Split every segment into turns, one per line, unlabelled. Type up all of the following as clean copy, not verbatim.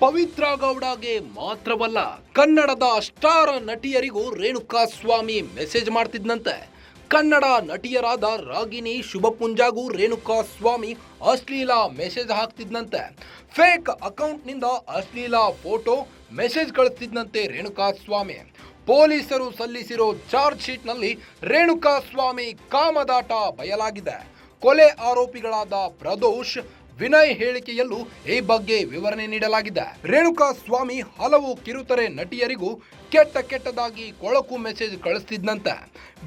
ಪವಿತ್ರ ಗೌಡಗೆ ಮಾತ್ರವಲ್ಲ, ಕನ್ನಡದ star ನಟಿಯರಿಗೂ Renukaswamy message ಮಾಡ್ತಿದ್ದಂತೆ. Kannada ನಟಿಯರಾದ Ragini, ಶುಭಪುಂಜಾಗೂ Renukaswamy ಅಶ್ಲೀಲ ಮೆಸೇಜ್ ಹಾಕ್ತಿದ್ದಂತೆ. ಫೇಕ್ ಅಕೌಂಟ್ನಿಂದ ಅಶ್ಲೀಲ ಫೋಟೋ ಮೆಸೇಜ್ ಕಳಿಸ್ತಿದ್ದಂತೆ ರೇಣುಕಾಸ್ವಾಮಿ. ಪೊಲೀಸರು ಸಲ್ಲಿಸಿರೋ ಚಾರ್ಜ್ ಶೀಟ್ನಲ್ಲಿ ರೇಣುಕಾಸ್ವಾಮಿ ಕಾಮದಾಟ ಬಯಲಾಗಿದೆ. ಕೊಲೆ ಆರೋಪಿಗಳಾದ ಪ್ರದೋಷ್, ವಿನಯ್ ಹೇಳಿಕೆಯಲ್ಲೂ ಈ ಬಗ್ಗೆ ವಿವರಣೆ ನೀಡಲಾಗಿದೆ. ರೇಣುಕಾಸ್ವಾಮಿ ಹಲವು ಕಿರುತೆರೆ ನಟಿಯರಿಗೂ ಕೆಟ್ಟದಾಗಿ ಕೊಳಕು ಮೆಸೇಜ್ ಕಳಿಸ್ತಿದ್ದಂತೆ.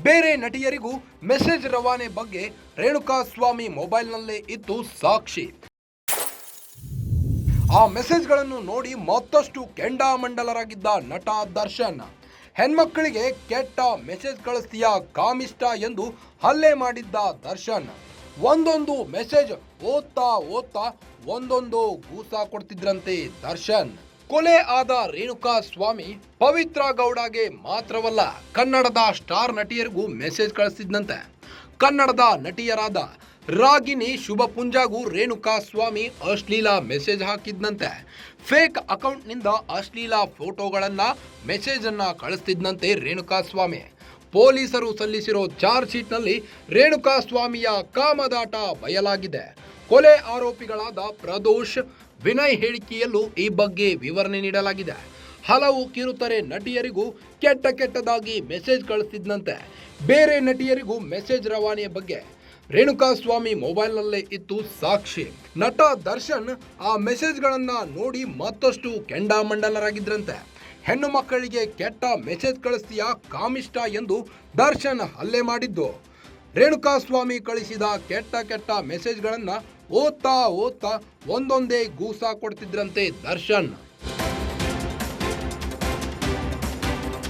ಬೇರೆ ನಟಿಯರಿಗೂ ಮೆಸೇಜ್ ರವಾನೆ ಬಗ್ಗೆ ರೇಣುಕಾಸ್ವಾಮಿ ಮೊಬೈಲ್ನಲ್ಲೇ ಇತ್ತು ಸಾಕ್ಷಿ. ಆ ಮೆಸೇಜ್ಗಳನ್ನು ನೋಡಿ ಮತ್ತಷ್ಟು ಕೆಂಡಾಮಂಡಲರಾಗಿದ್ದ ನಟ ದರ್ಶನ್. ಹೆಣ್ಮಕ್ಕಳಿಗೆ ಕೆಟ್ಟ ಮೆಸೇಜ್ ಕಳಿಸ್ತೀಯಾ ಕಾಮಿಷ್ಟ ಎಂದು ಹಲ್ಲೆ ಮಾಡಿದ್ದ ದರ್ಶನ್. ಒಂದೊಂದು ಮೆಸೇಜ್ ಓದ್ತಾ ಒಂದೊಂದು ಗೂಸ ಕೊಡ್ತಿದ್ರಂತೆ ದರ್ಶನ್. ಕೊಲೆ ಆದ ರೇಣುಕಾಸ್ವಾಮಿ ಪವಿತ್ರ ಗೌಡಗೆ ಮಾತ್ರವಲ್ಲ, ಕನ್ನಡದ ಸ್ಟಾರ್ ನಟಿಯರಿಗೂ ಮೆಸೇಜ್ ಕಳಿಸ್ತಿದ್ದಂತೆ. ಕನ್ನಡದ ನಟಿಯರಾದ ರಾಗಿಣಿ, ಶುಭಪುಂಜಾಗೂ ರೇಣುಕಾಸ್ವಾಮಿ ಅಶ್ಲೀಲ ಮೆಸೇಜ್ ಹಾಕಿದ್ದಂತೆ. ಫೇಕ್ ಅಕೌಂಟ್ನಿಂದ ಅಶ್ಲೀಲ ಫೋಟೋಗಳನ್ನ ಮೆಸೇಜ್ ಅನ್ನ ಕಳಿಸ್ತಿದ್ದಂತೆ ರೇಣುಕಾಸ್ವಾಮಿ. ಪೊಲೀಸರು ಸಲ್ಲಿಸಿರೋ ಚಾರ್ಜ್ ಶೀಟ್ನಲ್ಲಿ ರೇಣುಕಾಸ್ವಾಮಿಯ ಕಾಮದಾಟ ಬಯಲಾಗಿದೆ. ಕೊಲೆ ಆರೋಪಿಗಳಾದ ಪ್ರದೋಷ್, ವಿನಯ್ ಹೇಳಿಕೆಯಲ್ಲೂ ಈ ಬಗ್ಗೆ ವಿವರಣೆ ನೀಡಲಾಗಿದೆ. ಹಲವು ಕಿರುತೆರೆ ನಟಿಯರಿಗೂ ಕೆಟ್ಟದಾಗಿ ಮೆಸೇಜ್ ಕಳಿಸ್ತಿದ್ದಂತೆ. ಬೇರೆ ನಟಿಯರಿಗೂ ಮೆಸೇಜ್ ರವಾನೆಯ ಬಗ್ಗೆ ರೇಣುಕಾಸ್ವಾಮಿ ಮೊಬೈಲ್ನಲ್ಲೇ ಇತ್ತು ಸಾಕ್ಷಿ. ನಟ ದರ್ಶನ್ ಆ ಮೆಸೇಜ್ಗಳನ್ನ ನೋಡಿ ಮತ್ತಷ್ಟು ಕೆಂಡಾಮಂಡಲರಾಗಿದ್ರಂತೆ. ಹೆಣ್ಣು ಮಕ್ಕಳಿಗೆ ಕೆಟ್ಟ ಮೆಸೇಜ್ ಕಳಿಸ್ತೀಯಾ ಕಾಮಿಷ್ಟ ಎಂದು ದರ್ಶನ್ ಹಲ್ಲೆ ಮಾಡಿದ್ದು. ರೇಣುಕಾಸ್ವಾಮಿ ಕಳಿಸಿದ ಕೆಟ್ಟ ಮೆಸೇಜ್ಗಳನ್ನ ಓದ್ತಾ ಒಂದೊಂದೇ ಗೂಸ ಕೊಡ್ತಿದ್ರಂತೆ ದರ್ಶನ್.